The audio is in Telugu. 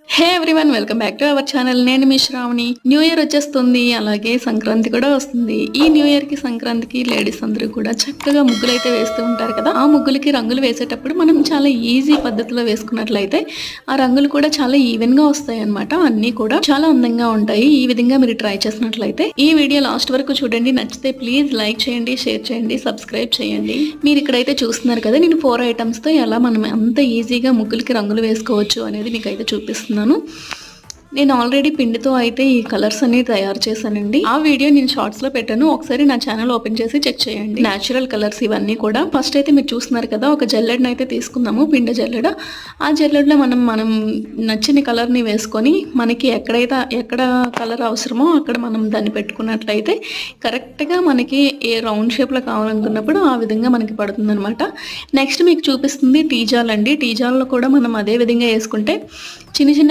Hey everyone, welcome back to our channel. నేను మీ శ్రావణి. న్యూ ఇయర్ వచ్చేస్తుంది, అలాగే సంక్రాంతి కూడా వస్తుంది. ఈ న్యూ ఇయర్ కి సంక్రాంతికి లేడీస్ అందరూ కూడా చక్కగా ముగ్గులు అయితే వేస్తూ ఉంటారు కదా. ఆ ముగ్గులకి రంగులు వేసేటప్పుడు మనం చాలా ఈజీ పద్ధతిలో వేసుకున్నట్లయితే ఆ రంగులు కూడా చాలా ఈవెన్ గా వస్తాయి అన్నమాట. అన్ని కూడా చాలా అందంగా ఉంటాయి. ఈ విధంగా మీరు ట్రై చేసినట్లయితే ఈ వీడియో లాస్ట్ వరకు చూడండి. నచ్చితే ప్లీజ్ లైక్ చేయండి, షేర్ చేయండి, సబ్స్క్రైబ్ చేయండి. మీరు ఇక్కడైతే చూస్తున్నారు కదా, నేను 4 ఐటమ్స్ తో ఎలా మనం అంత ఈజీగా ముగ్గులకి రంగులు వేసుకోవచ్చు అనేది మీకు అయితే చూపిస్తున్నాను. నేను ఆల్రెడీ పిండితో అయితే ఈ కలర్స్ అన్ని తయారు చేశానండి. ఆ వీడియో నేను షార్ట్స్ లో పెట్టాను, ఒకసారి నా ఛానల్ ఓపెన్ చేసి చెక్ చేయండి. నేచురల్ కలర్స్ ఇవన్నీ కూడా. ఫస్ట్ అయితే మీరు చూస్తున్నారు కదా, ఒక జల్లెడని అయితే తీసుకుందాము, పిండి జల్లెడ. ఆ జల్లెడలో మనం నచ్చిన కలర్ ని వేసుకొని మనకి ఎక్కడ కలర్ అవసరమో అక్కడ మనం దాన్ని పెట్టుకున్నట్లయితే కరెక్ట్ గా మనకి ఏ రౌండ్ షేప్ లో కావాలనుకున్నప్పుడు ఆ విధంగా మనకి పడుతుంది అనమాట. నెక్స్ట్ మీకు చూపిస్తుంది టీజాల్ అండి. టీజాల్లో కూడా మనం అదే విధంగా వేసుకుంటే చిన్న చిన్న